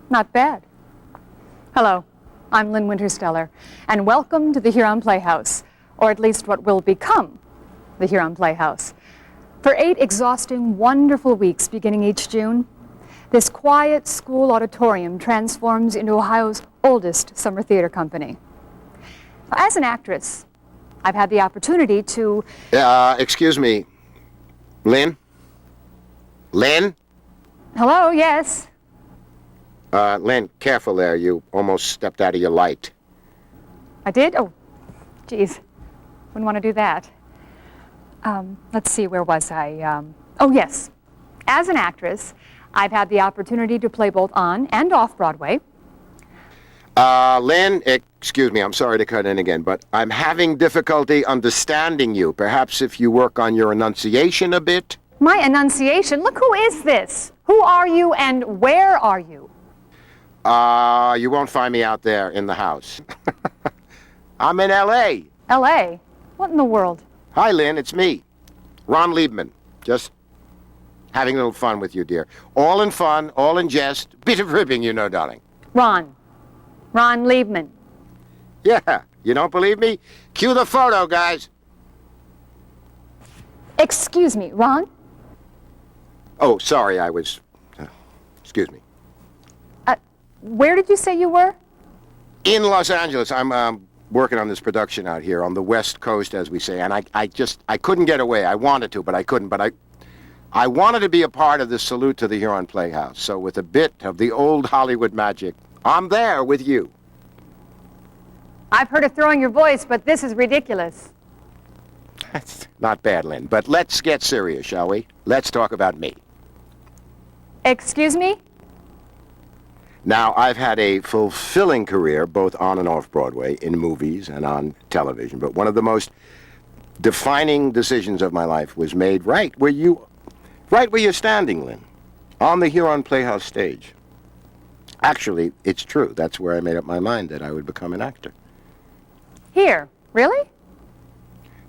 Not bad. Hello, I'm Lynn Winterstellar, and welcome to the Huron Playhouse, or at least what will become the Huron Playhouse. For 8 exhausting, wonderful weeks beginning each June, this quiet school auditorium transforms into Ohio's oldest summer theater company. As an actress, I've had the opportunity to... Excuse me. Lynn? Lynn? Hello, yes. Lynn, careful there. You almost stepped out of your light. I did? Oh, geez. Wouldn't want to do that. Let's see, where was I? Oh, yes. As an actress, I've had the opportunity to play both on and off Broadway. Lynn, excuse me, I'm sorry to cut in again, but I'm having difficulty understanding you. Perhaps if you work on your enunciation a bit? My enunciation? Look, who is this? Who are you and where are you? You won't find me out there in the house. I'm in L.A. L.A.? What in the world? Hi, Lynn, it's me, Ron Liebman. Just having a little fun with you, dear. All in fun, all in jest. Bit of ribbing, you know, darling. Ron Liebman. Yeah, you don't believe me? Cue the photo, guys. Excuse me, Ron? Oh, sorry, I was... excuse me. Where did you say you were? In Los Angeles. I'm working on this production out here on the West Coast, as we say, and I couldn't get away. I wanted to, but I couldn't. But I wanted to be a part of the salute to the Huron Playhouse. So with a bit of the old Hollywood magic, I'm there with you. I've heard of throwing your voice, but this is ridiculous. That's not bad, Lynn. But let's get serious, shall we? Let's talk about me. Excuse me? Now, I've had a fulfilling career, both on and off Broadway, in movies and on television. But one of the most defining decisions of my life was made right where you're standing, Lynn, on the Huron Playhouse stage. Actually, it's true. That's where I made up my mind that I would become an actor. Here? Really?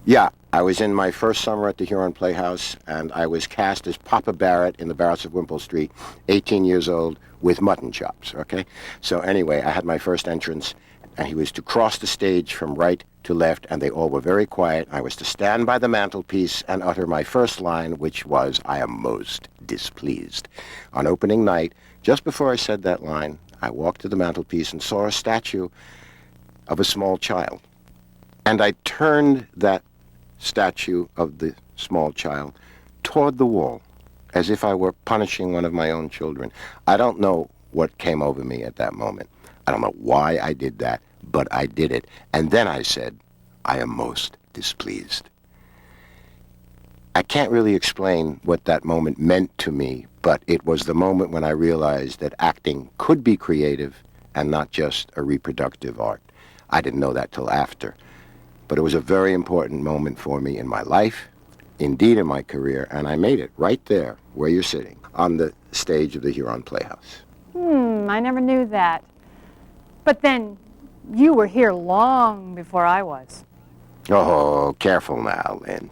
Yeah, I was in my first summer at the Huron Playhouse, and I was cast as Papa Barrett in The Barretts of Wimpole Street, 18 years old, with mutton chops, okay? So anyway, I had my first entrance, and he was to cross the stage from right to left, and they all were very quiet. I was to stand by the mantelpiece and utter my first line, which was, "I am most displeased." On opening night, just before I said that line, I walked to the mantelpiece and saw a statue of a small child. And I turned that statue of the small child toward the wall, as if I were punishing one of my own children. I don't know what came over me at that moment. I don't know why I did that, but I did it. And then I said, "I am most displeased." I can't really explain what that moment meant to me, but it was the moment when I realized that acting could be creative and not just a reproductive art. I didn't know that till after. But it was a very important moment for me in my life, indeed in my career, and I made it right there, where you're sitting, on the stage of the Huron Playhouse. I never knew that. But then, you were here long before I was. Oh, careful now, Lynn.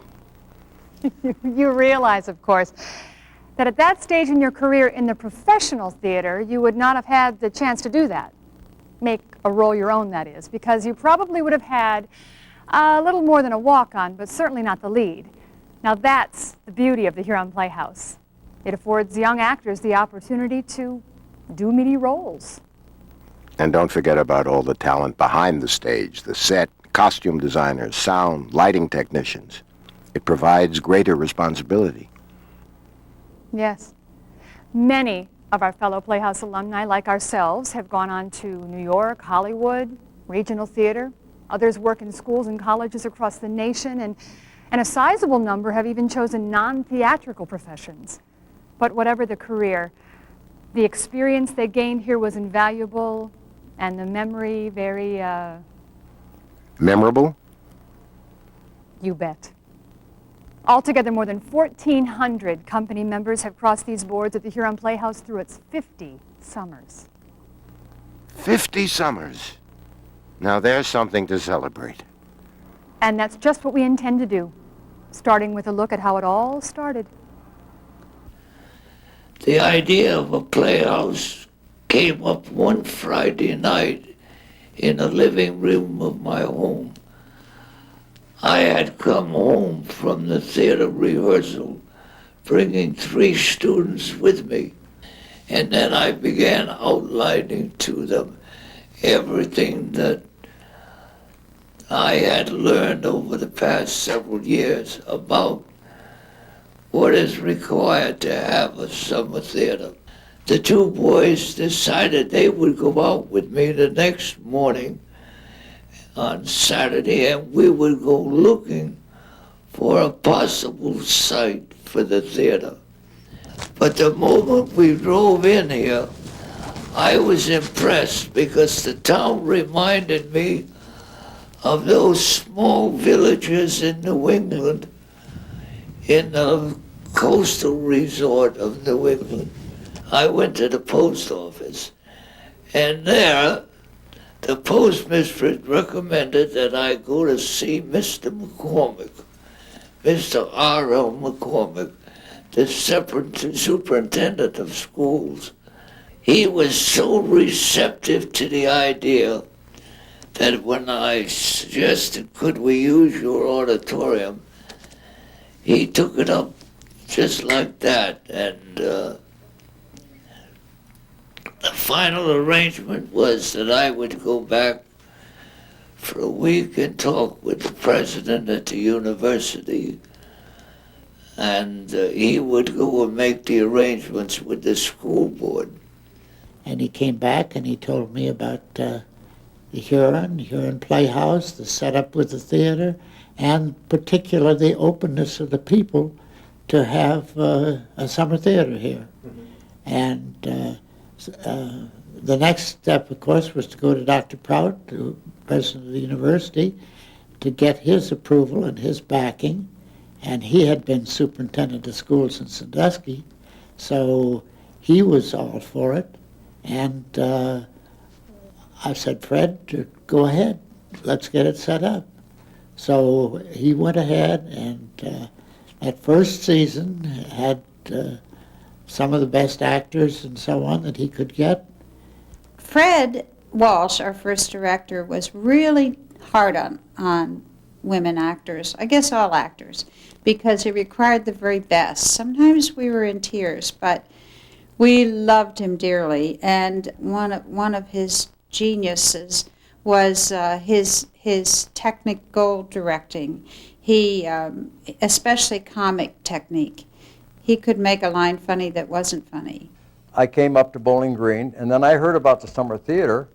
You realize, of course, that at that stage in your career in the professional theater, you would not have had the chance to do that. Make a role your own, that is, because you probably would have had a little more than a walk-on, but certainly not the lead. Now that's the beauty of the Huron Playhouse. It affords young actors the opportunity to do meaty roles. And don't forget about all the talent behind the stage, the set, costume designers, sound, lighting technicians. It provides greater responsibility. Yes. Many of our fellow Playhouse alumni, like ourselves, have gone on to New York, Hollywood, regional theater. Others work in schools and colleges across the nation, and a sizable number have even chosen non-theatrical professions. But whatever the career, the experience they gained here was invaluable, and the memory very, Memorable? You bet. Altogether, more than 1,400 company members have crossed these boards at the Huron Playhouse through its 50 summers. 50 summers. Now there's something to celebrate. And that's just what we intend to do, starting with a look at how it all started. The idea of a playhouse came up one Friday night in the living room of my home. I had come home from the theater rehearsal, bringing 3 students with me, and then I began outlining to them everything that I had learned over the past several years about what is required to have a summer theater. The 2 boys decided they would go out with me the next morning on Saturday, and we would go looking for a possible site for the theater. But the moment we drove in here, I was impressed because the town reminded me of those small villages in New England, in the coastal resort of New England. I went to the post office, and there the postmistress recommended that I go to see Mr. McCormick, Mr. R.L. McCormick, the superintendent of schools. He was so receptive to the idea that when I suggested, could we use your auditorium, he took it up just like that. And the final arrangement was that I would go back for a week and talk with the president at the university, and he would go and make the arrangements with the school board. And he came back and he told me about the Huron Playhouse, the setup with the theater, and particularly the openness of the people to have a summer theater here. And the next step, of course, was to go to Dr. Prout, the president of the university, to get his approval and his backing. And he had been superintendent of schools in Sandusky, so he was all for it. And I said, Fred, go ahead, let's get it set up. So he went ahead, and that first season had some of the best actors and so on that he could get. Fred Walsh, our first director, was really hard on women actors, I guess all actors, because he required the very best. Sometimes we were in tears, but we loved him dearly, and one of his geniuses was his technical directing. He, especially comic technique, he could make a line funny that wasn't funny. I came up to Bowling Green, and then I heard about the summer theater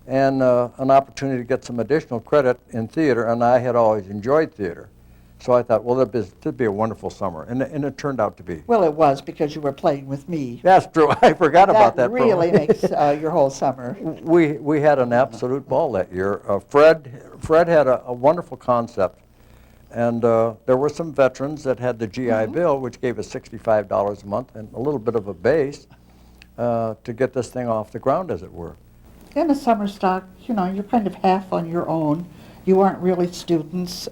and an opportunity to get some additional credit in theater, and I had always enjoyed theater. So I thought, well, that'd be a wonderful summer, and it turned out to be. Well, it was, because you were playing with me. That's true. I forgot about that. That really makes your whole summer. We had an absolute ball that year. Fred had a wonderful concept, and there were some veterans that had the GI Bill, which gave us $65 a month and a little bit of a base to get this thing off the ground, as it were. In a summer stock, you're kind of half on your own. You aren't really students.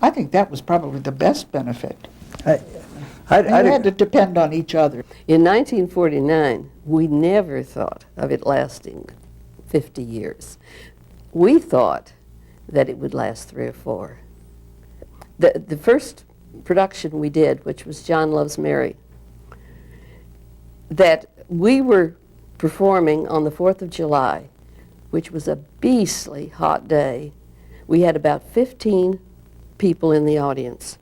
I think that was probably the best benefit. You had to depend on each other. In 1949, we never thought of it lasting 50 years. We thought that it would last 3 or 4. The first production we did, which was John Loves Mary, that we were performing on the 4th of July, which was a beastly hot day. We had about 15 people in the audience.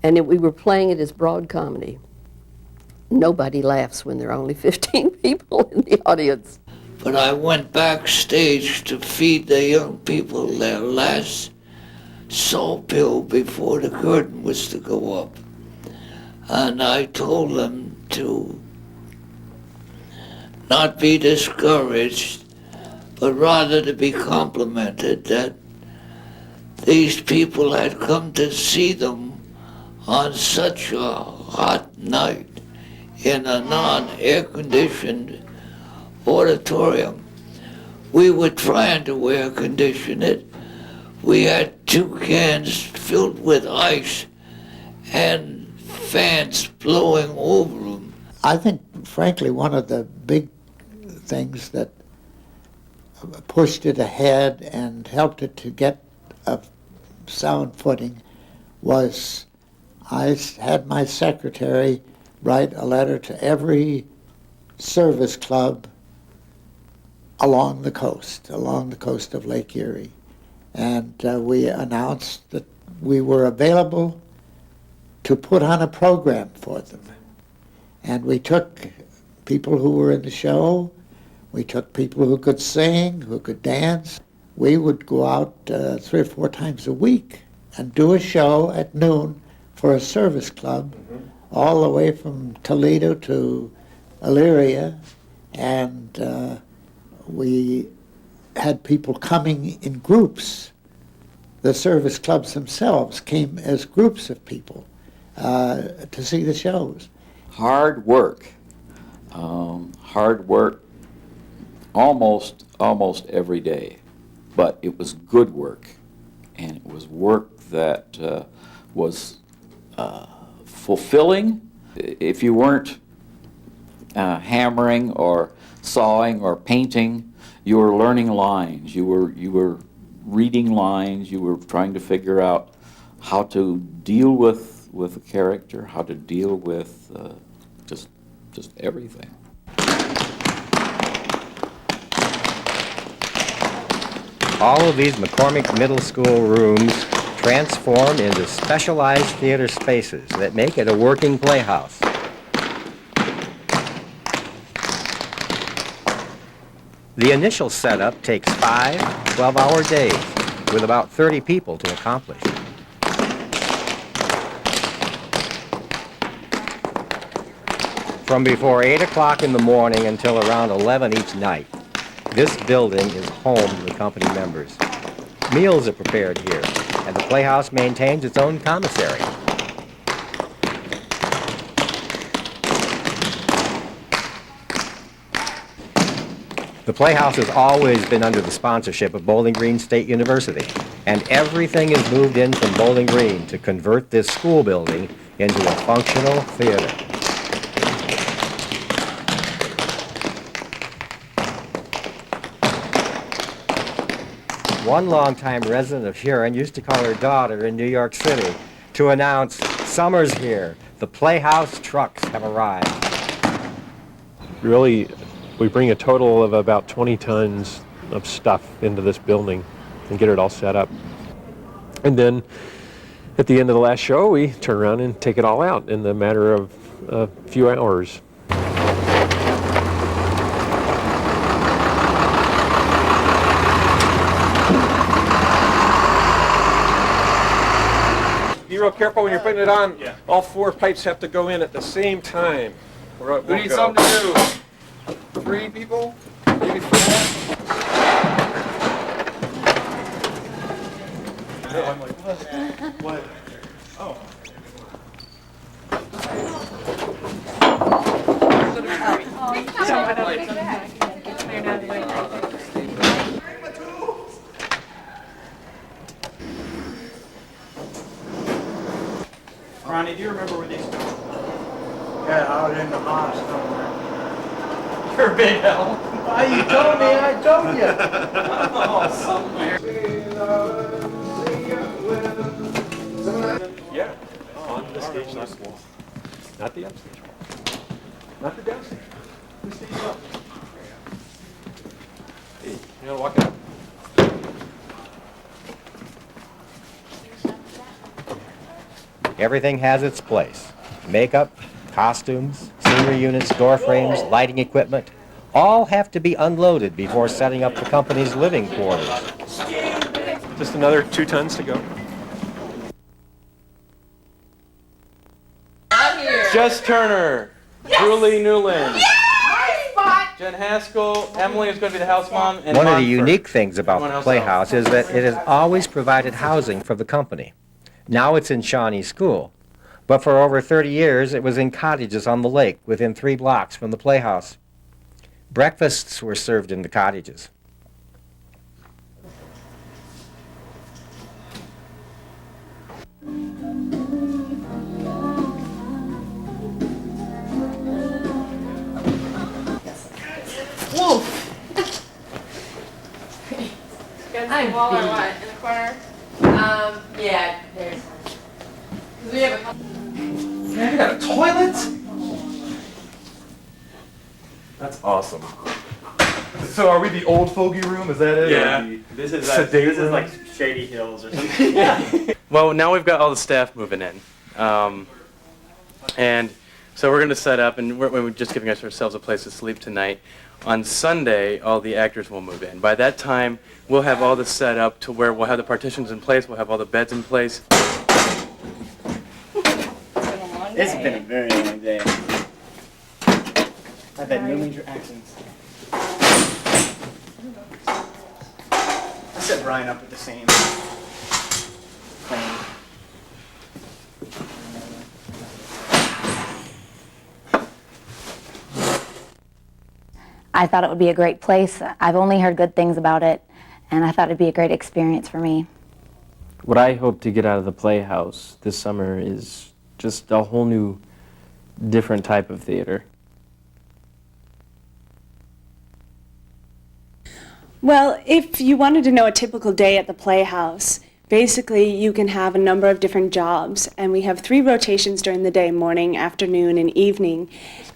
And we were playing it as broad comedy. Nobody laughs when there are only 15 people in the audience. But I went backstage to feed the young people their last salt pill before the curtain was to go up. And I told them to not be discouraged, but rather to be complimented that these people had come to see them on such a hot night in a non-air-conditioned auditorium. We were trying to air-condition it. We had 2 cans filled with ice and fans blowing over them. I think frankly, one of the big things that pushed it ahead and helped it to get a sound footing was I had my secretary write a letter to every service club along the coast of Lake Erie. And we announced that we were available to put on a program for them. And we took people who were in the show, we took people who could sing, who could dance. We would go out 3 or 4 times a week and do a show at noon for a service club all the way from Toledo to Elyria. And we had people coming in groups. The service clubs themselves came as groups of people to see the shows. Hard work almost every day, but it was good work, and it was work that was fulfilling. If you weren't hammering or sawing or painting, you were learning lines, you were reading lines, you were trying to figure out how to deal with a character, how to deal with just everything. All of these McCormick Middle School rooms transform into specialized theater spaces that make it a working playhouse. The initial setup takes 5 12-hour days with about 30 people to accomplish. From before 8 o'clock in the morning until around 11 each night, this building is home to the company members. Meals are prepared here, and the Playhouse maintains its own commissary. The Playhouse has always been under the sponsorship of Bowling Green State University, and everything is moved in from Bowling Green to convert this school building into a functional theater. One longtime resident of Huron used to call her daughter in New York City to announce, "Summer's here, the Playhouse trucks have arrived." Really, we bring a total of about 20 tons of stuff into this building and get it all set up. And then at the end of the last show, we turn around and take it all out in the matter of a few hours. Be real careful when you're putting it on. Yeah. All 4 pipes have to go in at the same time. Who needs something to do? 3 people? Maybe 4? I'm like, what? Oh. Ronnie, do you remember where these go? Yeah, out in the house somewhere. You're a big help. Why, you told me, I told you. Oh, somewhere. Yeah, on the stage left wall. Not the upstage wall. Not the downstage. The stage up. Hey, you know, walk out. Everything has its place. Makeup, costumes, scenery units, door frames, lighting equipment, all have to be unloaded before setting up the company's living quarters. Just another 2 tons to go. Jess Turner, Julie Newland, Jen Haskell, Emily is going to be the house mom, and One of the Monfort. unique things about Everyone the else Playhouse is that it has always provided housing for the company. Now it's in Shawnee School, but for over 30 years it was in cottages on the lake within 3 blocks from the Playhouse. Breakfasts were served in the cottages. against the wall or what? In the corner? Yeah, there's one. We have a couple. Man, you got a toilet? That's awesome. So are we the old fogey room? Is that it? Yeah. This is like Shady Hills or something. Yeah. Well, now we've got all the staff moving in. And so we're going to set up, and we're just giving ourselves a place to sleep tonight. On Sunday, all the actors will move in. By that time, we'll have all this set up to where we'll have the partitions in place, we'll have all the beds in place. It's been a very long day. I've had no major accidents. I set Brian up with the same plan. I thought it would be a great place. I've only heard good things about it, and I thought it'd be a great experience for me. What I hope to get out of the Playhouse this summer is just a whole new, different type of theater. Well, if you wanted to know a typical day at the Playhouse, basically you can have a number of different jobs, and we have 3 rotations during the day, morning, afternoon, and evening.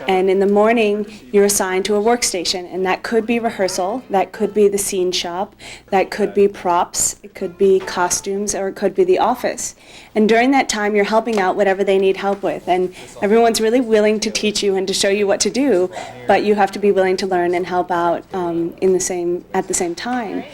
And in the morning, you're assigned to a workstation, and that could be rehearsal, that could be the scene shop, that could be props, it could be costumes, or it could be the office. And during that time, you're helping out whatever they need help with, and everyone's really willing to teach you and to show you what to do, but you have to be willing to learn and help out at the same time.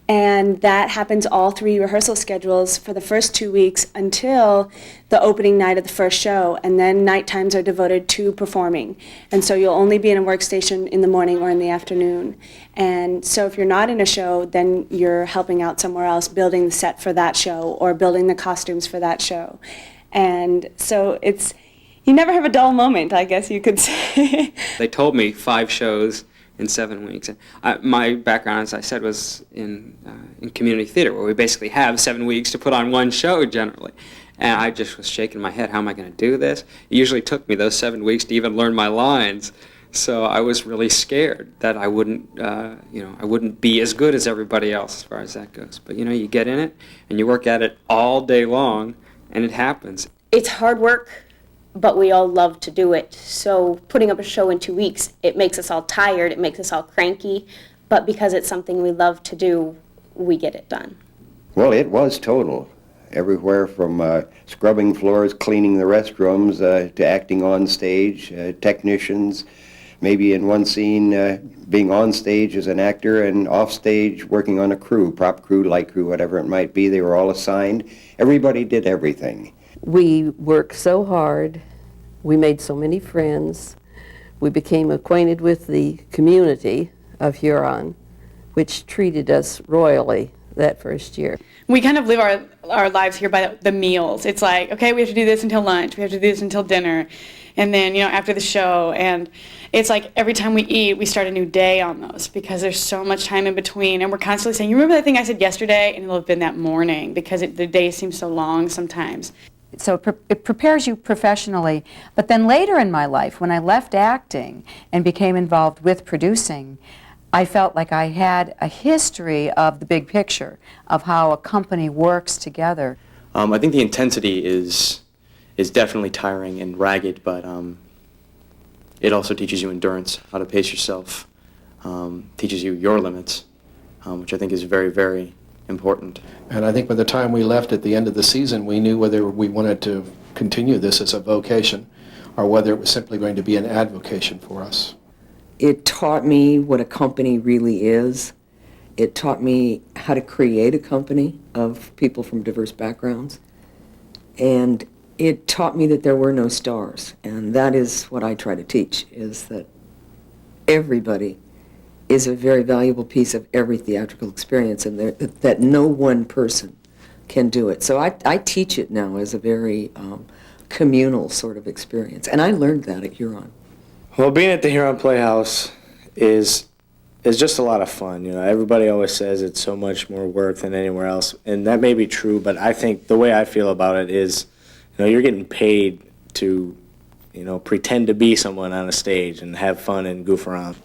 And that happens all 3 rehearsal schedules for the first 2 weeks until the opening night of the first show, and then night times are devoted to performing. And so you'll only be in a workstation in the morning or in the afternoon. And so if you're not in a show, then you're helping out somewhere else, building the set for that show or building the costumes for that show. And so you never have a dull moment, I guess you could say. They told me 5 shows in 7 weeks. My background, as I said, was in community theater, where we basically have 7 weeks to put on one show generally. And I just was shaking my head, how am I going to do this? It usually took me those 7 weeks to even learn my lines. So I was really scared that I wouldn't, I wouldn't be as good as everybody else as far as that goes. But you get in it and you work at it all day long, and it happens. It's hard work, but we all love to do it. So putting up a show in 2 weeks, it makes us all tired, it makes us all cranky, but because it's something we love to do, we get it done. Well, it was total. Everywhere from scrubbing floors, cleaning the restrooms, to acting on stage, technicians, maybe in one scene being on stage as an actor and off stage working on a crew, prop crew, light crew, whatever it might be. They were all assigned. Everybody did everything. We worked so hard, we made so many friends, we became acquainted with the community of Huron, which treated us royally that first year. We kind of live our lives here by the meals. It's like, okay, we have to do this until lunch, we have to do this until dinner, and then, after the show. And it's like every time we eat, we start a new day on those because there's so much time in between. And we're constantly saying, you remember that thing I said yesterday? And it'll have been that morning because the day seems so long sometimes. So it prepares you professionally. But then later in my life, when I left acting and became involved with producing, I felt like I had a history of the big picture, of how a company works together. I think the intensity is definitely tiring and ragged, but it also teaches you endurance, how to pace yourself, teaches you your limits, which I think is very, very important. And I think by the time we left at the end of the season, we knew whether we wanted to continue this as a vocation or whether it was simply going to be an avocation for us. It taught me what a company really is. It taught me how to create a company of people from diverse backgrounds. And it taught me that there were no stars. And that is what I try to teach, is that everybody is a very valuable piece of every theatrical experience, and that no one person can do it. So I teach it now as a very communal sort of experience, and I learned that at Huron. Well, being at the Huron Playhouse is just a lot of fun. Everybody always says it's so much more work than anywhere else, and that may be true, but I think the way I feel about it is, you're getting paid to, pretend to be someone on a stage and have fun and goof around.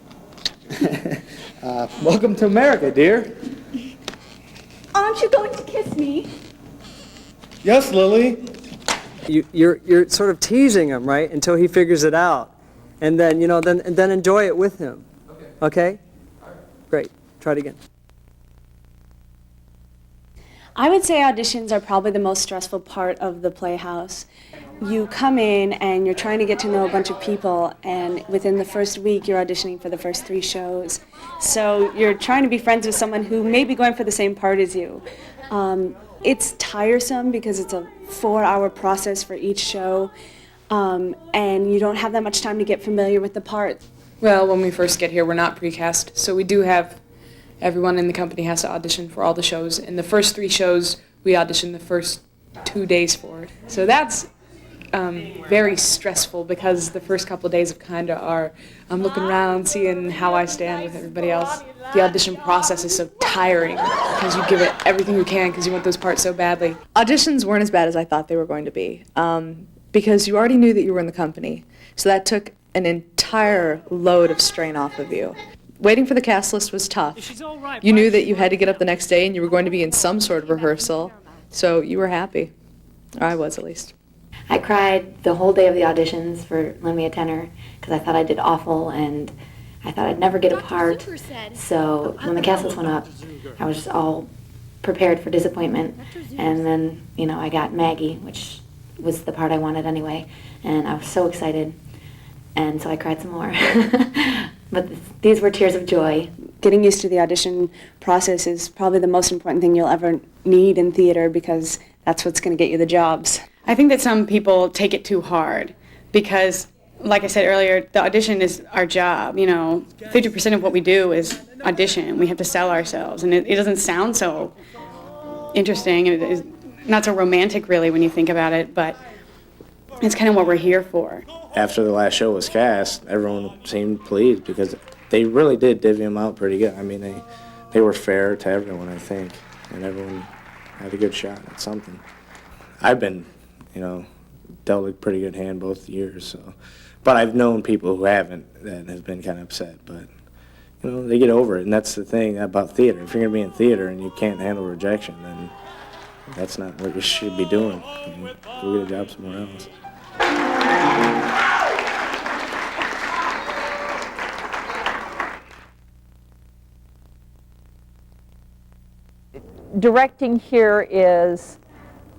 Welcome to America, dear. Aren't you going to kiss me? Yes, Lily. You're sort of teasing him, right, until he figures it out, and then then enjoy it with him. Okay. Great. Try it again. I would say auditions are probably the most stressful part of the Playhouse. You come in and you're trying to get to know a bunch of people, and within the first week you're auditioning for the first 3 shows. So you're trying to be friends with someone who may be going for the same part as you. It's tiresome because it's a 4-hour process for each show, and you don't have that much time to get familiar with the parts. Well, when we first get here, we're not precast, so we do have everyone in the company has to audition for all the shows. And the first 3 shows, we audition the first 2 days for. So that's very stressful because the first couple of days of kinda are I'm looking around, seeing how I stand with everybody else. The audition process is so tiring because you give it everything you can because you want those parts so badly. Auditions weren't as bad as I thought they were going to be because you already knew that you were in the company. So that took an entire load of strain off of you. Waiting for the cast list was tough. You knew that you had to get up the next day and you were going to be in some sort of rehearsal, so you were happy. Or I was, at least. I cried the whole day of the auditions for Lend Me a Tenor because I thought I did awful and I thought I'd never get a part. So when the cast list went up, I was just all prepared for disappointment. And then, I got Maggie, which was the part I wanted anyway, and I was so excited. And so I cried some more. But these were tears of joy. Getting used to the audition process is probably the most important thing you'll ever need in theater because that's what's going to get you the jobs. I think that some people take it too hard because, like I said earlier, the audition is our job. 50% of what we do is audition. We have to sell ourselves, and it doesn't sound so interesting. It is not so romantic, really, when you think about it, but it's kind of what we're here for. After the last show was cast, everyone seemed pleased because they really did divvy them out pretty good. I mean, they were fair to everyone, I think, and everyone had a good shot at something. I've been, dealt a pretty good hand both years, so. But I've known people who haven't that have been kind of upset, but, they get over it, and that's the thing about theater. If you're going to be in theater and you can't handle rejection, then that's not what you should be doing. Go get a job somewhere else. Directing here is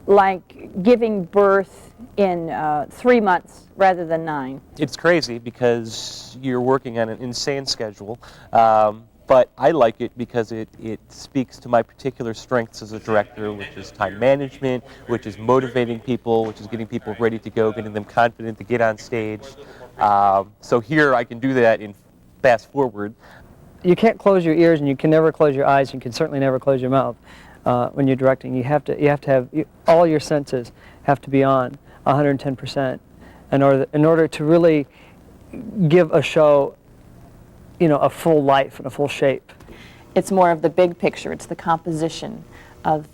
like giving birth in 3 months rather than 9. It's crazy because you're working on an insane schedule, but I like it because it speaks to my particular strengths as a director, which is time management, which is motivating people, which is getting people ready to go, getting them confident to get on stage. So here I can do that in fast forward. You can't close your ears and you can never close your eyes. You can certainly never close your mouth when you're directing. You have to have all your senses have to be on 110% in order to really give a show a full life and a full shape. It's more of the big picture. It's the composition of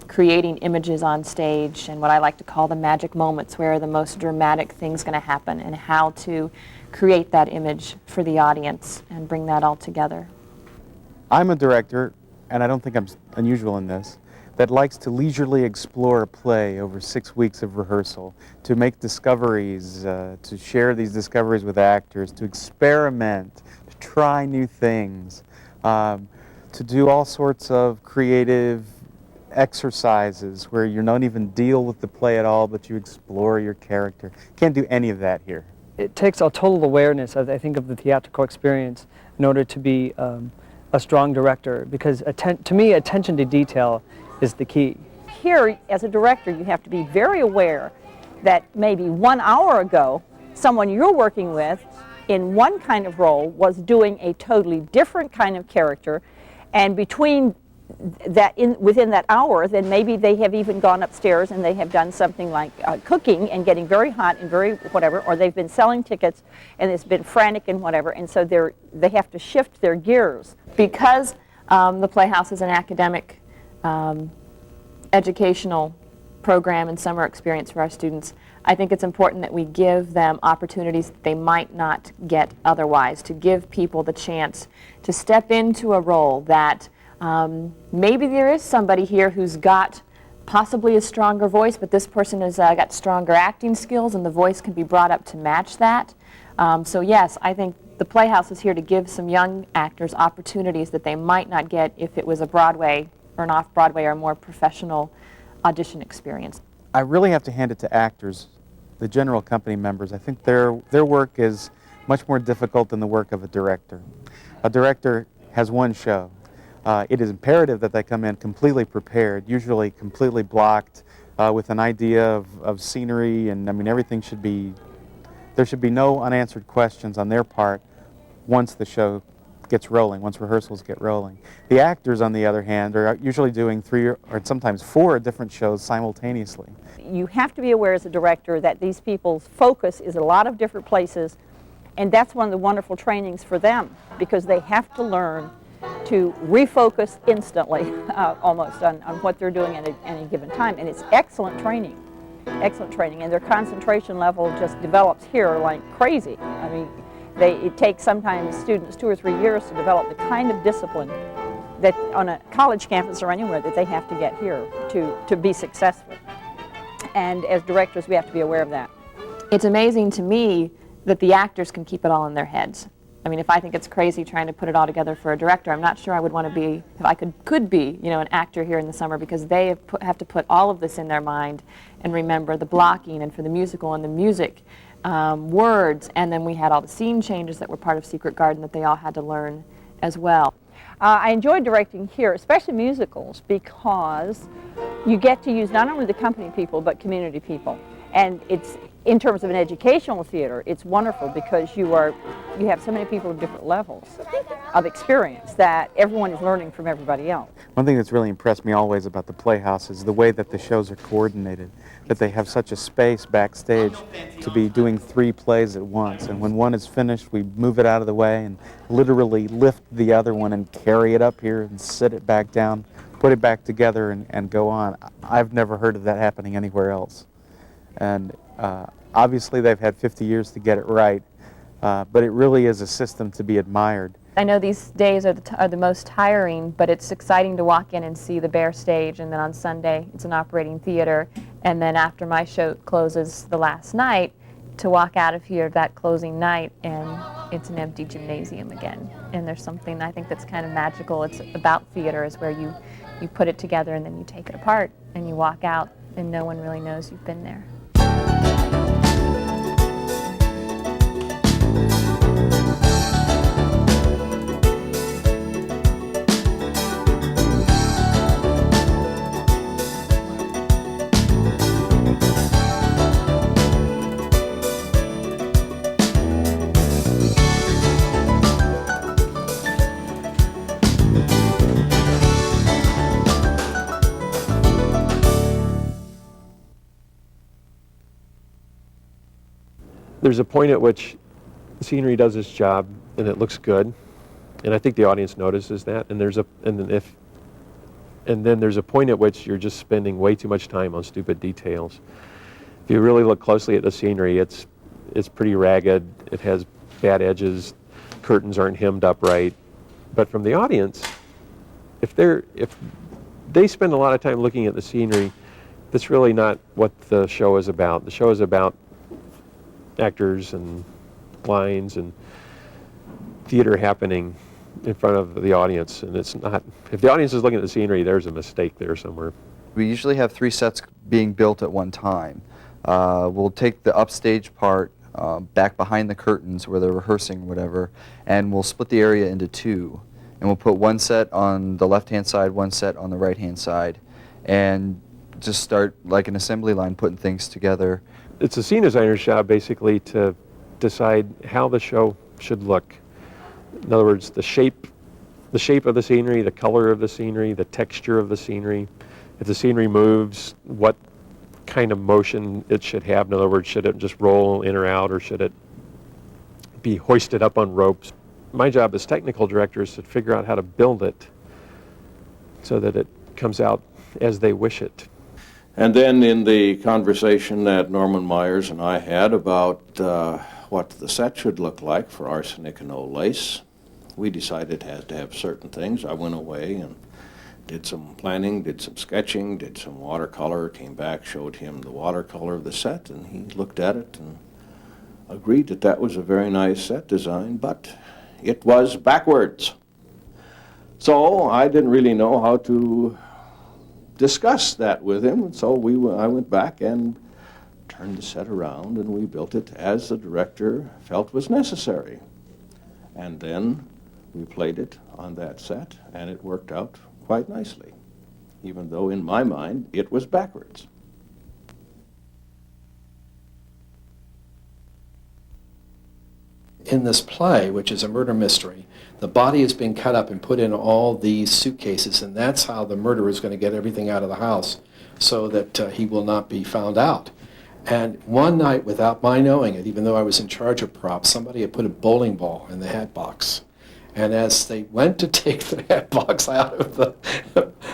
creating images on stage and what I like to call the magic moments where the most dramatic thing's going to happen and how to create that image for the audience and bring that all together. I'm a director, and I don't think I'm unusual in this, that likes to leisurely explore a play over 6 weeks of rehearsal, to make discoveries, to share these discoveries with actors, to experiment, to try new things, to do all sorts of creative exercises where you don't even deal with the play at all, but you explore your character. Can't do any of that here. It takes a total awareness, I think, of the theatrical experience in order to be a strong director, because to me, attention to detail is the key. Here, as a director, you have to be very aware that maybe 1 hour ago, someone you're working with in one kind of role was doing a totally different kind of character, and between that within that hour, then maybe they have even gone upstairs and they have done something like cooking and getting very hot and very whatever, or they've been selling tickets and it's been frantic and whatever, and so they have to shift their gears. Because the Playhouse is an academic educational program and summer experience for our students, I think it's important that we give them opportunities that they might not get otherwise, to give people the chance to step into a role that Maybe there is somebody here who's got possibly a stronger voice, but this person has got stronger acting skills, and the voice can be brought up to match that. So yes, I think the Playhouse is here to give some young actors opportunities that they might not get if it was a Broadway or an off-Broadway or more professional audition experience. I really have to hand it to actors, the general company members. I think their work is much more difficult than the work of a director. A director has one show. It is imperative that they come in completely prepared, usually completely blocked, with an idea of scenery, and I mean everything should be, there should be no unanswered questions on their part once the show gets rolling, once rehearsals get rolling. The actors, on the other hand, are usually doing 3 or sometimes 4 different shows simultaneously. You have to be aware as a director that these people's focus is a lot of different places, and that's one of the wonderful trainings for them, because they have to learn to refocus instantly, almost, on what they're doing at any given time. And it's excellent training, and their concentration level just develops here like crazy. I mean, it takes sometimes students 2 or 3 years to develop the kind of discipline that on a college campus or anywhere that they have to get here to be successful. And as directors, we have to be aware of that. It's amazing to me that the actors can keep it all in their heads. I mean, if I think it's crazy trying to put it all together for a director, I'm not sure I would want to be, if I could be, you know, an actor here in the summer, because they have to put all of this in their mind and remember the blocking, and for the musical and the music, words, and then we had all the scene changes that were part of Secret Garden that they all had to learn as well. I enjoyed directing here, especially musicals, because you get to use not only the company people, but community people. And it's, in terms of an educational theater, it's wonderful because you have so many people of different levels of experience that everyone is learning from everybody else. One thing that's really impressed me always about the Playhouse is the way that the shows are coordinated, that they have such a space backstage to be doing 3 plays at once. And when one is finished, we move it out of the way and literally lift the other one and carry it up here and sit it back down, put it back together, and go on. I've never heard of that happening anywhere else. And obviously they've had 50 years to get it right, but it really is a system to be admired. I know these days are the most tiring, but it's exciting to walk in and see the bare stage, and then on Sunday it's an operating theater, and then after my show closes the last night, to walk out of here that closing night and it's an empty gymnasium again. And there's something I think that's kind of magical. It's about theater, is where you put it together and then you take it apart and you walk out and no one really knows you've been there. There's a point at which the scenery does its job and it looks good, and I think the audience notices that. And then there's a point at which you're just spending way too much time on stupid details. If you really look closely at the scenery, it's pretty ragged. It has bad edges. Curtains aren't hemmed up right. But from the audience, if they spend a lot of time looking at the scenery, that's really not what the show is about. The show is about actors and lines and theater happening in front of the audience, and it's not. If the audience is looking at the scenery, there's a mistake there somewhere. We usually have 3 sets being built at one time. We'll take the upstage part back behind the curtains where they're rehearsing or whatever, and we'll split the area into 2. And we'll put 1 set on the left-hand side, 1 set on the right-hand side, and just start like an assembly line putting things together. It's a scene designer's job basically to decide how the show should look. In other words, the shape of the scenery, the color of the scenery, the texture of the scenery. If the scenery moves, what kind of motion it should have. In other words, should it just roll in or out, or should it be hoisted up on ropes? My job as technical director is to figure out how to build it so that it comes out as they wish it. And then in the conversation that Norman Myers and I had about what the set should look like for Arsenic and Old Lace, we decided it had to have certain things. I went away and did some planning, did some sketching, did some watercolor, came back, showed him the watercolor of the set, and he looked at it and agreed that that was a very nice set design, but it was backwards. So I didn't really know how to discuss that with him, so I went back and turned the set around, and we built it as the director felt was necessary. And then we played it on that set, and it worked out quite nicely, even though in my mind it was backwards. In this play, which is a murder mystery, the body is being cut up and put in all these suitcases, and that's how the murderer is going to get everything out of the house so that he will not be found out. And one night, without my knowing it, even though I was in charge of props, somebody had put a bowling ball in the hat box. And as they went to take the hat box out of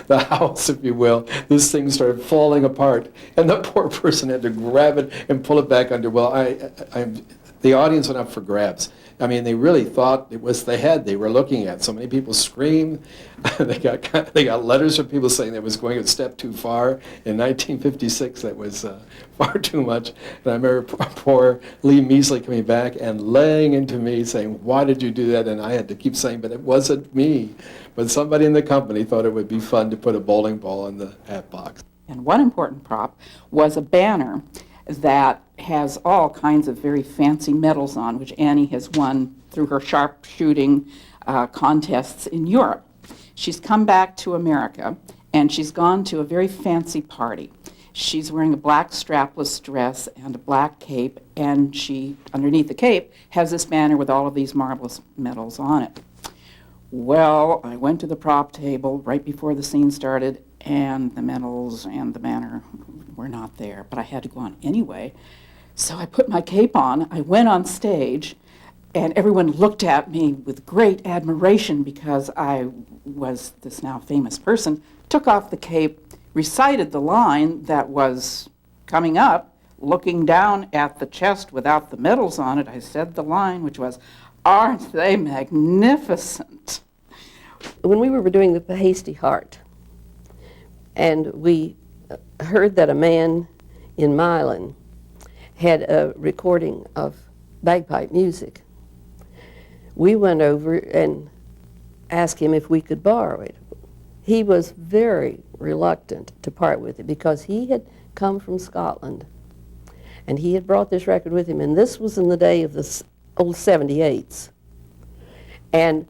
the house, if you will, this thing started falling apart. And the poor person had to grab it and pull it back under. Well, the audience went up for grabs. I mean, they really thought it was the head they were looking at. So many people screamed. They got letters from people saying that was going a step too far. In 1956, that was far too much. And I remember poor Lee Measley coming back and laying into me saying, "Why did you do that?" And I had to keep saying, "But it wasn't me." But somebody in the company thought it would be fun to put a bowling ball in the hat box. And one important prop was a banner that has all kinds of very fancy medals on, which Annie has won through her sharpshooting contests in Europe. She's come back to America, and she's gone to a very fancy party. She's wearing a black strapless dress and a black cape, and she, underneath the cape, has this banner with all of these marvelous medals on it. Well, I went to the prop table right before the scene started, and the medals and the banner were not there, but I had to go on anyway. So I put my cape on, I went on stage, and everyone looked at me with great admiration because I was this now famous person, took off the cape, recited the line that was coming up, looking down at the chest without the medals on it. I said the line, which was, "Aren't they magnificent?" When we were doing the Hasty Heart, and we heard that a man in Milan had a recording of bagpipe music, we went over and asked him if we could borrow it. He was very reluctant to part with it because he had come from Scotland and he had brought this record with him, and this was in the day of the old 78s. And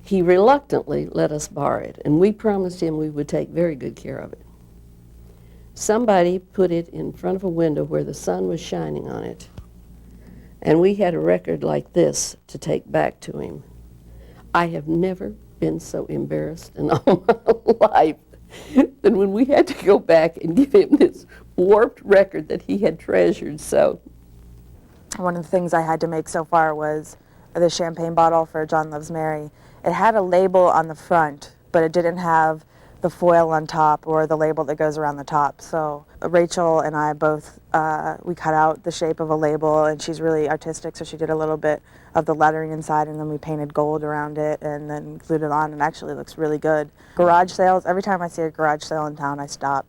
he reluctantly let us borrow it, and we promised him we would take very good care of it. Somebody put it in front of a window where the sun was shining on it, and we had a record like this to take back to him. I have never been so embarrassed in all my life than when we had to go back and give him this warped record that he had treasured so. One of the things I had to make so far was the champagne bottle for John Loves Mary. It had a label on the front, but it didn't have the foil on top or the label that goes around the top. So Rachel and I both, we cut out the shape of a label, and she's really artistic, so she did a little bit of the lettering inside, and then we painted gold around it and then glued it on, and actually looks really good. Garage sales, every time I see a garage sale in town, I stop,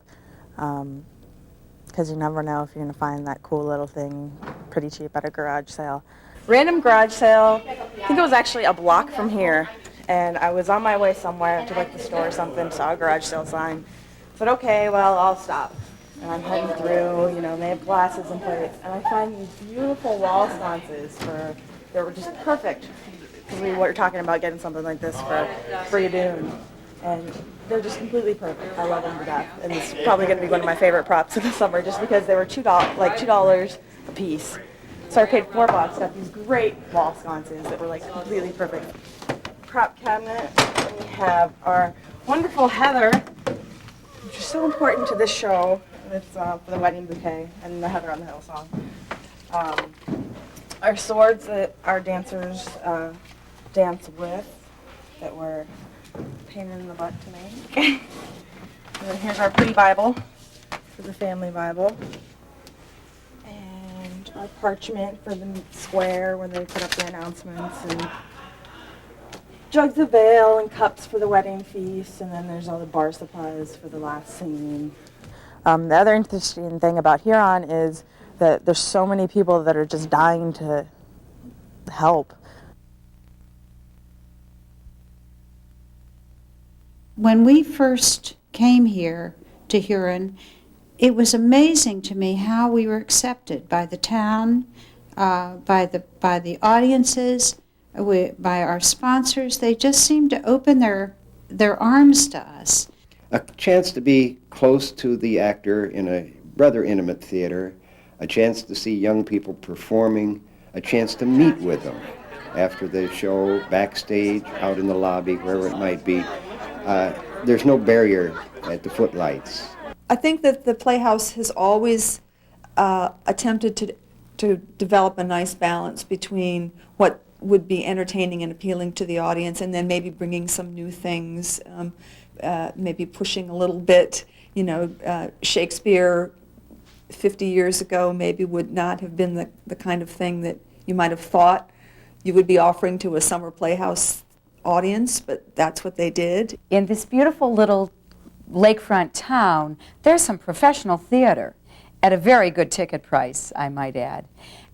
because you never know if you're going to find that cool little thing pretty cheap at a garage sale. Random garage sale, I think it was actually a block from here. And I was on my way somewhere to like the store or something, saw a garage sale sign. Said, okay, well, I'll stop. And I'm heading through, you know, they have glasses and plates. And I find these beautiful wall sconces they were just perfect. Because we were talking about getting something like this for your dune. And they're just completely perfect. I love them to death. And it's probably going to be one of my favorite props of the summer just because they were $2 a piece. So I paid $4, got these great wall sconces that were like completely perfect. Prop cabinet, and we have our wonderful heather, which is so important to this show. It's for the wedding bouquet and the Heather on the Hill song. Our swords that our dancers dance with, that were pain in the butt to make. And then here's our pretty Bible, for the family Bible. And our parchment for the square when they put up the announcements, and jugs of ale and cups for the wedding feast, and then there's all the bar supplies for the last scene. The other interesting thing about Huron is that there's so many people that are just dying to help. When we first came here to Huron, it was amazing to me how we were accepted by the town, by the audiences, by our sponsors. They just seemed to open their arms to us. A chance to be close to the actor in a rather intimate theater, a chance to see young people performing, a chance to meet with them after the show, backstage, out in the lobby, wherever it might be. There's no barrier at the footlights. I think that the Playhouse has always attempted to develop a nice balance between what would be entertaining and appealing to the audience, and then maybe bringing some new things, maybe pushing a little bit. You know, Shakespeare 50 years ago maybe would not have been the kind of thing that you might have thought you would be offering to a summer Playhouse audience, but that's what they did. In this beautiful little lakefront town, there's some professional theater at a very good ticket price, I might add.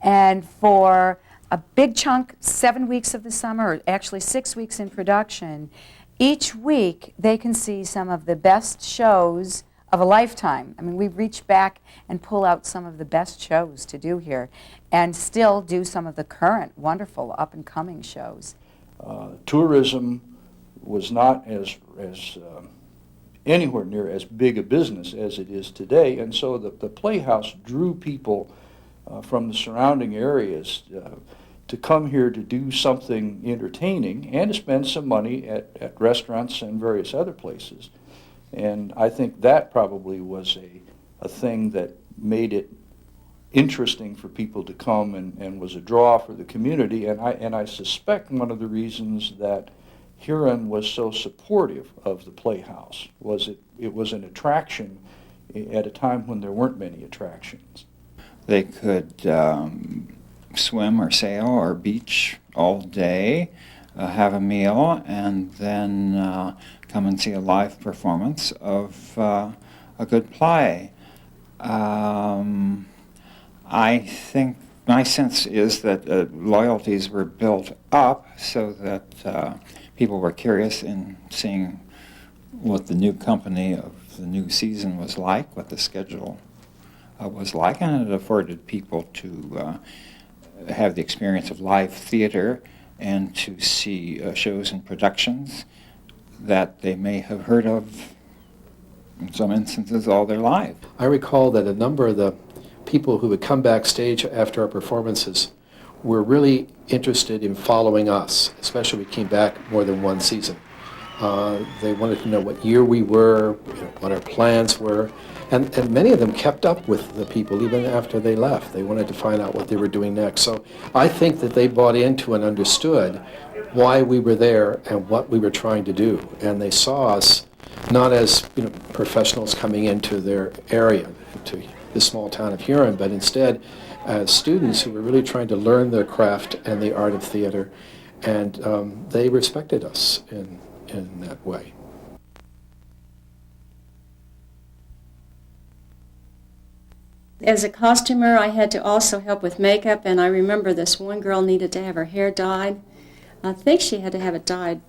And for a big chunk, 7 weeks of the summer, or actually 6 weeks in production, each week they can see some of the best shows of a lifetime. I mean, we reach back and pull out some of the best shows to do here and still do some of the current wonderful up-and-coming shows. Tourism was not as anywhere near as big a business as it is today, and so the Playhouse drew people from the surrounding areas to come here to do something entertaining and to spend some money at restaurants and various other places. And I think that probably was a thing that made it interesting for people to come and was a draw for the community. And I suspect one of the reasons that Huron was so supportive of the Playhouse was it was an attraction at a time when there weren't many attractions. They could swim or sail or beach all day, have a meal, and then come and see a live performance of a good play. I think my sense is that loyalties were built up so that people were curious in seeing what the new company of the new season was like, what the schedule was like, and it afforded people to have the experience of live theater and to see shows and productions that they may have heard of, in some instances, all their life. I recall that a number of the people who would come backstage after our performances were really interested in following us, especially when we came back more than one season. They wanted to know what year we were, what our plans were, and many of them kept up with the people even after they left. They wanted to find out what they were doing next. So I think that they bought into and understood why we were there and what we were trying to do. And they saw us not as professionals coming into their area, to the small town of Huron, but instead as students who were really trying to learn their craft and the art of theater. And they respected us in that way. As a costumer, I had to also help with makeup, and I remember this one girl needed to have her hair dyed. I think she had to have it dyed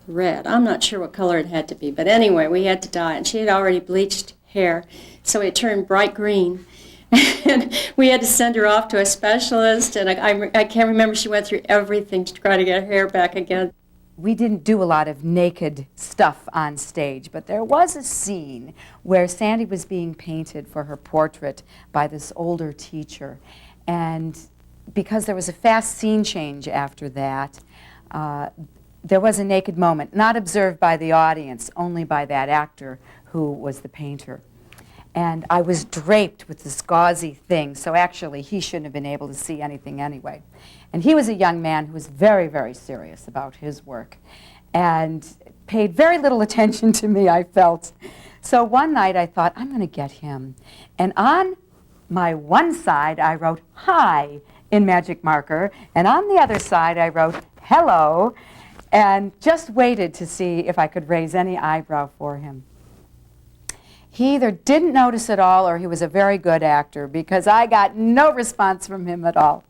red. I'm not sure what color it had to be, but anyway, we had to dye it. And she had already bleached hair, so it turned bright green. And we had to send her off to a specialist, and I can't remember, she went through everything to try to get her hair back again. We didn't do a lot of naked stuff on stage, but there was a scene where Sandy was being painted for her portrait by this older teacher. And because there was a fast scene change after that, there was a naked moment, not observed by the audience, only by that actor who was the painter. And I was draped with this gauzy thing, so actually he shouldn't have been able to see anything anyway. And he was a young man who was very, very serious about his work and paid very little attention to me, I felt. So one night I thought, I'm going to get him. And on my one side I wrote, "Hi," in magic marker, and on the other side I wrote, "Hello." and just waited to see if I could raise any eyebrow for him. He either didn't notice at all or he was a very good actor, because I got no response from him at all.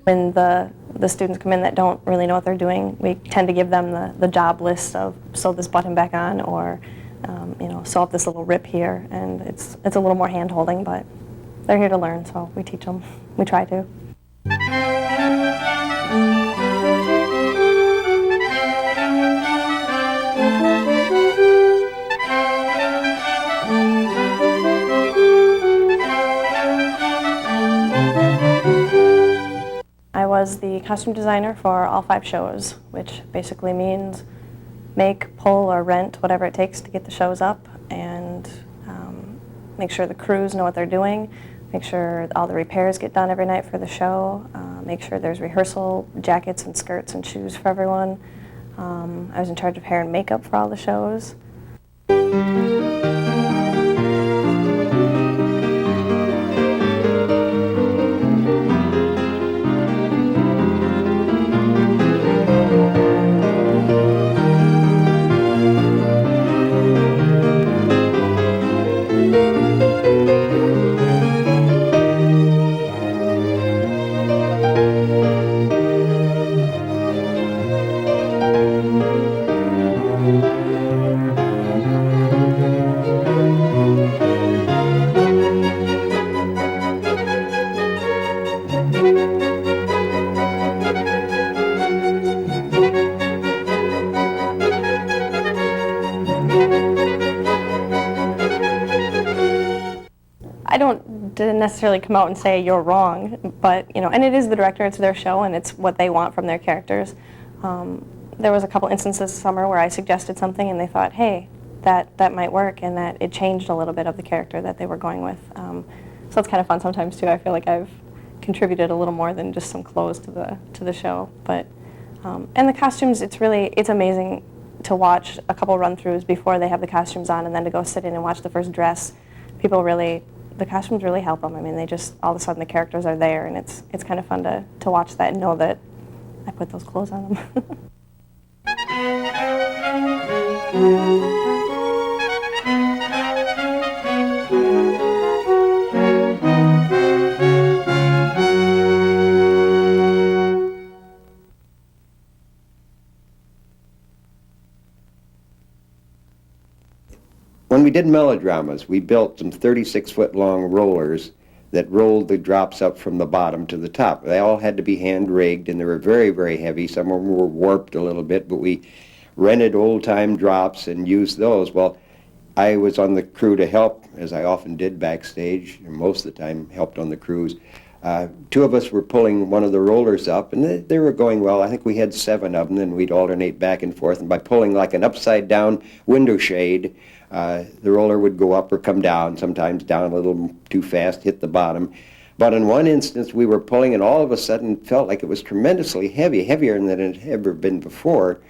When the students come in that don't really know what they're doing, we tend to give them the job list of sew this button back on, or sew up this little rip here, and it's a little more hand-holding, but they're here to learn, so we teach them. We try to. I was the costume designer for all 5 shows, which basically means make, pull, or rent whatever it takes to get the shows up, and make sure the crews know what they're doing, make sure all the repairs get done every night for the show, make sure there's rehearsal jackets and skirts and shoes for everyone. I was in charge of hair and makeup for all the shows. Didn't necessarily come out and say you're wrong, but and it is the director, it's their show, and it's what they want from their characters. There was a couple instances this summer where I suggested something and they thought, hey, that might work, and that it changed a little bit of the character that they were going with. So it's kind of fun sometimes too. I feel like I've contributed a little more than just some clothes to the show. But and the costumes, it's amazing to watch a couple run-throughs before they have the costumes on, and then to go sit in and watch the first dress. The costumes really help them. I mean, they just, all of a sudden the characters are there, and it's kind of fun to watch that and know that I put those clothes on them. When we did melodramas, we built some 36-foot-long rollers that rolled the drops up from the bottom to the top. They all had to be hand-rigged, and they were very, very heavy. Some of them were warped a little bit, but we rented old-time drops and used those. Well, I was on the crew to help, as I often did backstage, and most of the time helped on the crews. 2 of us were pulling one of the rollers up, and they were going well. I think we had 7 of them, and we'd alternate back and forth. And by pulling like an upside-down window shade, the roller would go up or come down, sometimes down a little too fast, hit the bottom. But in one instance, we were pulling, and all of a sudden felt like it was tremendously heavy, heavier than it had ever been before.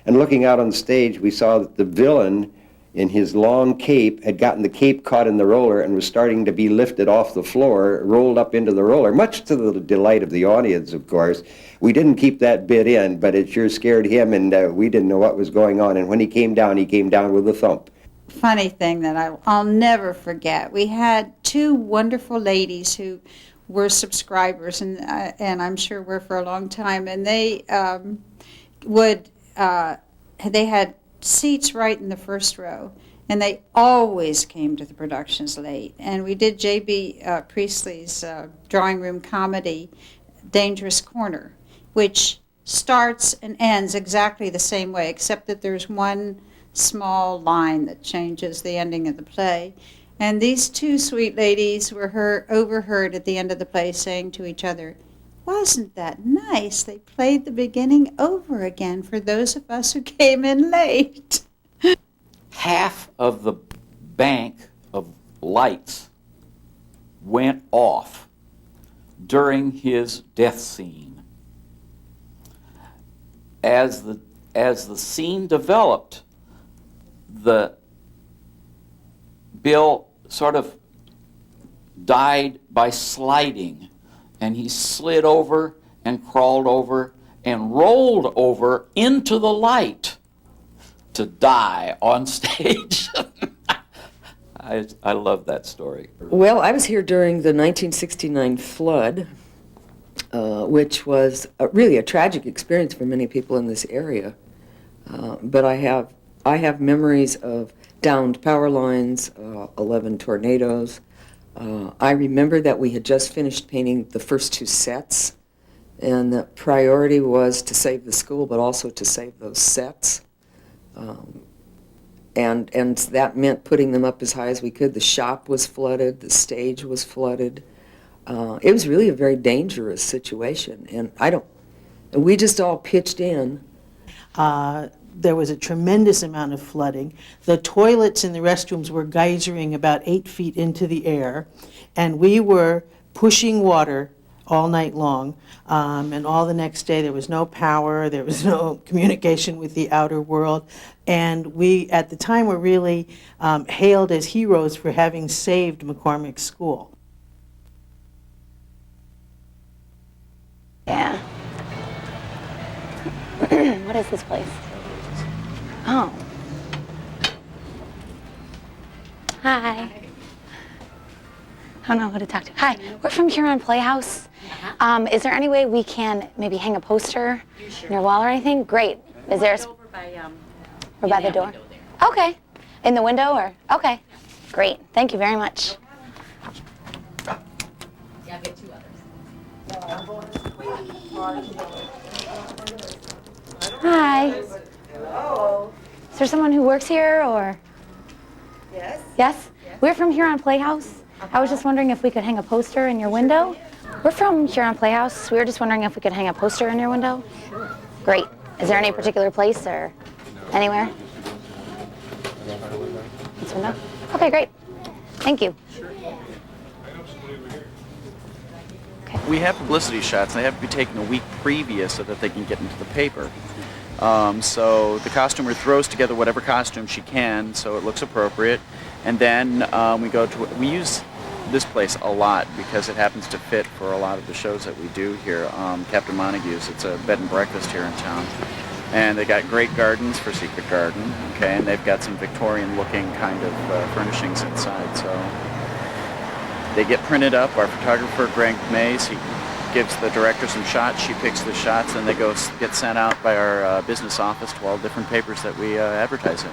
And looking out on the stage, we saw that the villain, in his long cape, had gotten the cape caught in the roller and was starting to be lifted off the floor, rolled up into the roller, much to the delight of the audience, of course. We didn't keep that bit in, but it sure scared him, and we didn't know what was going on. And when he came down with a thump. Funny thing that I'll never forget. We had 2 wonderful ladies who were subscribers, and I'm sure were for a long time, and they they had seats right in the first row, and they always came to the productions late. And we did J.B. Priestley's drawing room comedy, Dangerous Corner, which starts and ends exactly the same way, except that there's one small line that changes the ending of the play. And these 2 sweet ladies were overheard at the end of the play saying to each other, "Wasn't that nice? They played the beginning over again for those of us who came in late." Half of the bank of lights went off during his death scene. As the as the scene developed, Bill sort of died by sliding, and he slid over and crawled over and rolled over into the light to die on stage. I love that story. Well, I was here during the 1969 flood, which was really a tragic experience for many people in this area. But I have memories of downed power lines, 11 tornadoes. I remember that we had just finished painting the first 2 sets, and the priority was to save the school, but also to save those sets. And that meant putting them up as high as we could. The shop was flooded, the stage was flooded. It was really a very dangerous situation, and we just all pitched in. There was a tremendous amount of flooding. The toilets in the restrooms were geysering about 8 feet into the air, and we were pushing water all night long, and all the next day there was no power, there was no communication with the outer world, and we at the time were really hailed as heroes for having saved McCormick School. Yeah. What is this place? Oh. Hi. I don't know who to talk to. Hi, we're from Huron Playhouse. Is there any way we can maybe hang a poster in your wall or anything? Great. Is there? We're by the door. Okay. In the window or? Okay. Great. Thank you very much. Yeah, I'll get 2 others. Hi. Hello. Is there someone who works here or? Yes. Yes? We're from Huron Playhouse. I was just wondering if we could hang a poster in your window. We're from Huron Playhouse. We were just wondering if we could hang a poster in your window. Great. Is there any particular place or anywhere? This window? Okay, great. Thank you. We have publicity shots, and they have to be taken a week previous so that they can get into the paper. So the costumer throws together whatever costume she can so it looks appropriate, and then we use this place a lot because it happens to fit for a lot of the shows that we do here. Captain Montague's, it's a bed and breakfast here in town, and they got great gardens for Secret Garden, okay, and they've got some Victorian-looking kind of furnishings inside, so they get printed up. Our photographer, Greg Mays, he gives the director some shots, she picks the shots, and they get sent out by our business office to all different papers that we advertise in.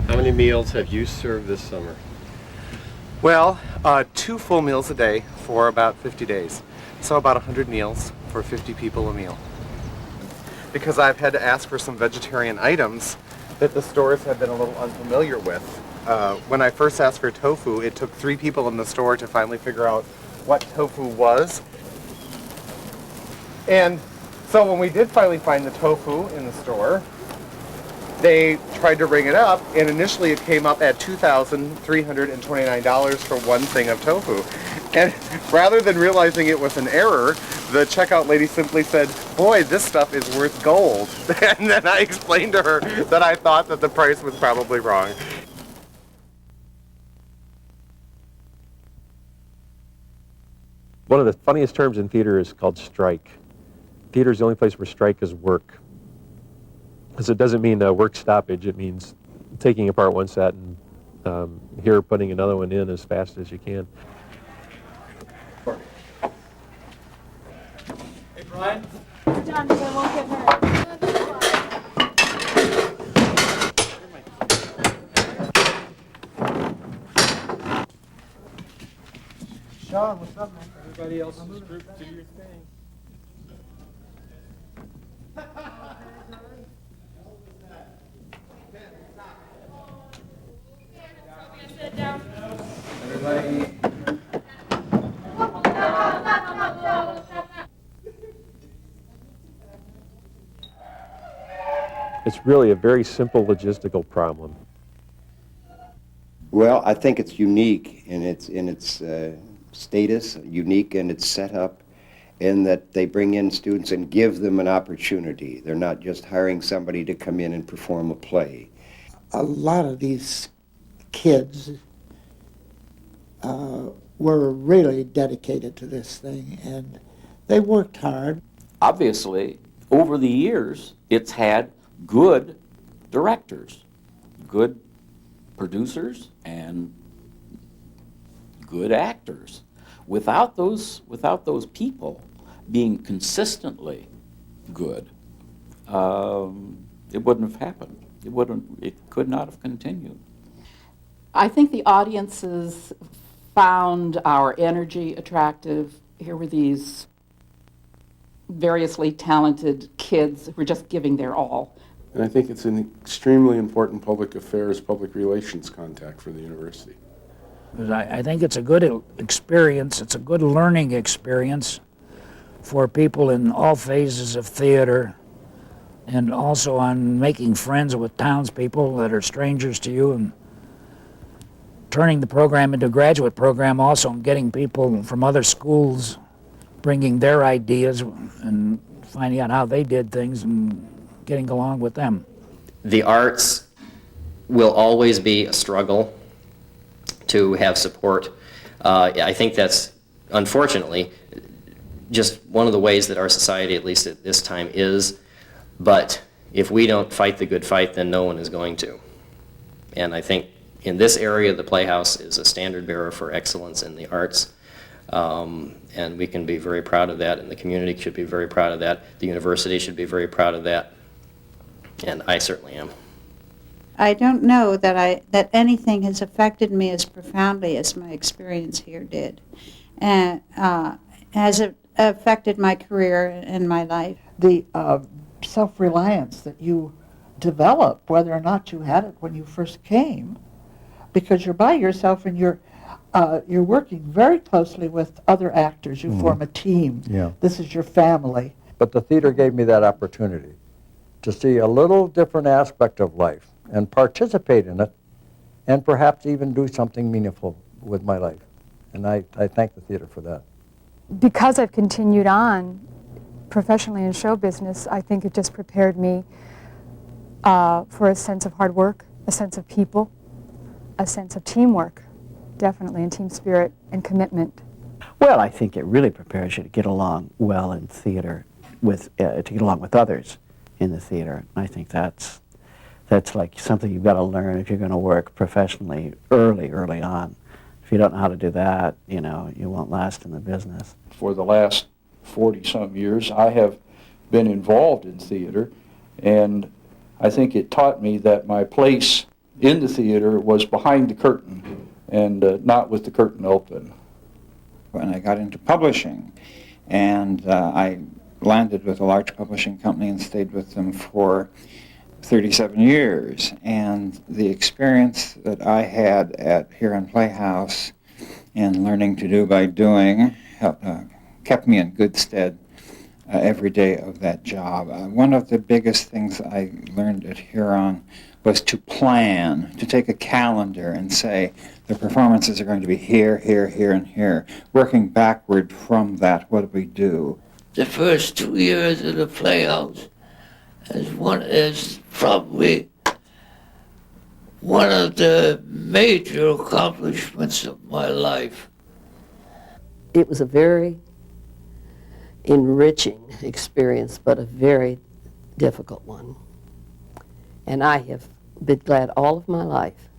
How many meals have you served this summer? Well, 2 full meals a day for about 50 days. So about 100 meals for 50 people a meal. Because I've had to ask for some vegetarian items that the stores have been a little unfamiliar with. When I first asked for tofu, it took 3 people in the store to finally figure out what tofu was. And so when we did finally find the tofu in the store, they tried to ring it up, and initially it came up at $2,329 for one thing of tofu. And rather than realizing it was an error, the checkout lady simply said, "Boy, this stuff is worth gold." And then I explained to her that I thought that the price was probably wrong. One of the funniest terms in theater is called strike. Theater is the only place where strike is work. Because it doesn't mean a work stoppage, it means taking apart one set and here putting another one in as fast as you can. Hey, Brian. John, they won't get hurt. Sean, what's up, man? Everybody else is grouped, do your thing. It's really a very simple logistical problem. Well, I think it's unique in its status, unique in its setup, in that they bring in students and give them an opportunity. They're not just hiring somebody to come in and perform a play. A lot of these kids were really dedicated to this thing, and they worked hard. Obviously, over the years, it's had good directors, good producers, and good actors. Without those people being consistently good, it wouldn't have happened. It could not have continued. I think the audiences found our energy attractive. Here were these variously talented kids who were just giving their all. And I think it's an extremely important public affairs, public relations contact for the university. I think it's a good experience. It's a good learning experience for people in all phases of theater, and also on making friends with townspeople that are strangers to you, and turning the program into a graduate program also, and getting people from other schools bringing their ideas and finding out how they did things and getting along with them. The arts will always be a struggle to have support. I think that's, unfortunately, just one of the ways that our society, at least at this time, is. But if we don't fight the good fight, then no one is going to. And I think in this area, the Playhouse is a standard bearer for excellence in the arts. And we can be very proud of that, and the community should be very proud of that. The university should be very proud of that. And I certainly am. I don't know that anything has affected me as profoundly as my experience here did, and has it affected my career and my life. The self-reliance that you develop, whether or not you had it when you first came, because you're by yourself and you're working very closely with other actors. You form a team. Yeah. This is your family. But the theater gave me that opportunity to see a little different aspect of life and participate in it, and perhaps even do something meaningful with my life. And I thank the theater for that. Because I've continued on professionally in show business, I think it just prepared me for a sense of hard work, a sense of people, a sense of teamwork, definitely, and team spirit and commitment. Well, I think it really prepares you to get along well in theater, to get along with others in the theater. I think that's like something you've got to learn if you're going to work professionally early on. If you don't know how to do that, you won't last in the business. For the last 40-some years, I have been involved in theater, and I think it taught me that my place in the theater was behind the curtain and not with the curtain open. When I got into publishing, and I landed with a large publishing company and stayed with them for 37 years, and the experience that I had at Huron Playhouse and learning to do by doing kept me in good stead every day of that job. One of the biggest things I learned at Huron was to plan, to take a calendar and say, the performances are going to be here, here, here, and here. Working backward from that, what do we do? The first 2 years of the Playhouse is probably one of the major accomplishments of my life. It was a very enriching experience, but a very difficult one. And I have been glad all of my life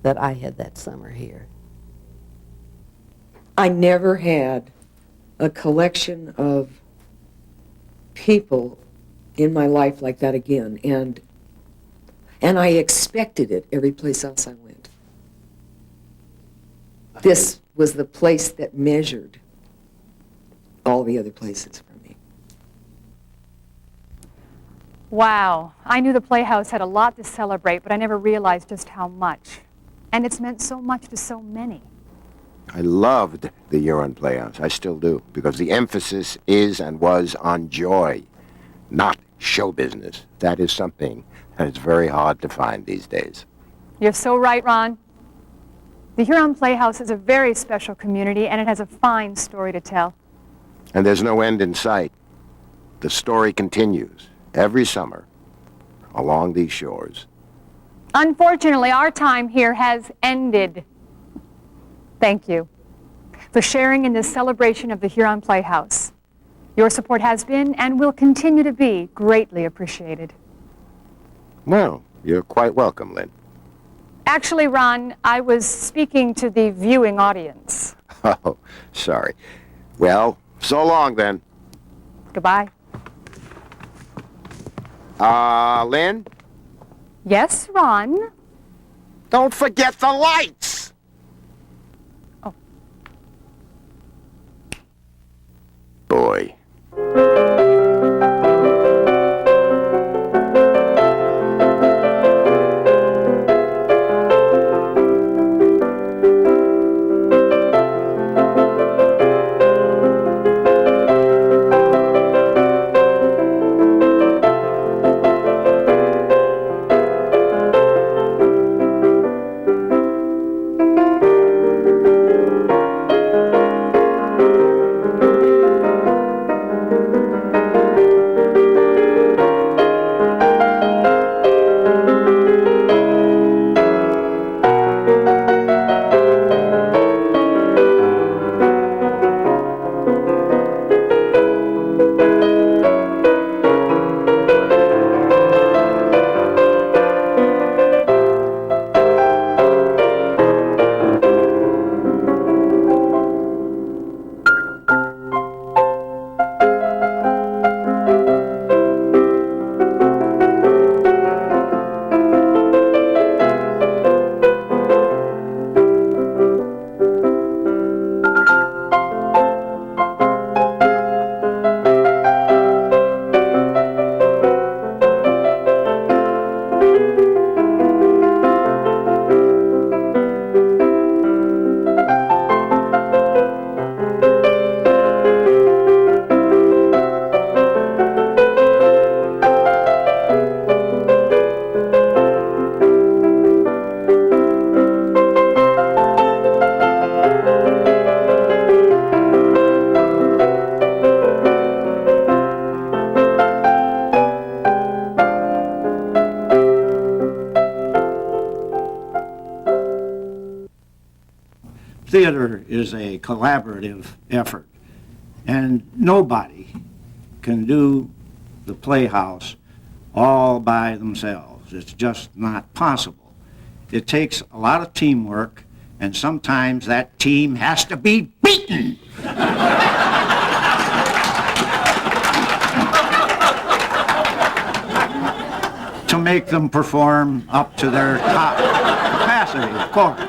that I had that summer here. I never had a collection of people in my life like that again, and I expected it every place else I went. This was the place that measured all the other places for me. Wow, I knew the Playhouse had a lot to celebrate, but I never realized just how much. And it's meant so much to so many. I loved the Huron Playhouse. I still do, because the emphasis is and was on joy, not show business. That is something that is very hard to find these days. You're so right, Ron. The Huron Playhouse is a very special community, and it has a fine story to tell. And there's no end in sight. The story continues every summer along these shores. Unfortunately, our time here has ended. Thank you for sharing in this celebration of the Huron Playhouse. Your support has been and will continue to be greatly appreciated. Well, you're quite welcome, Lynn. Actually, Ron, I was speaking to the viewing audience. Oh, sorry. Well, so long then. Goodbye. Lynn? Yes, Ron? Don't forget the lights! Oh. Boy. Theater is a collaborative effort, and nobody can do the Playhouse all by themselves. It's just not possible. It takes a lot of teamwork, and sometimes that team has to be beaten. To make them perform up to their top capacity, of course.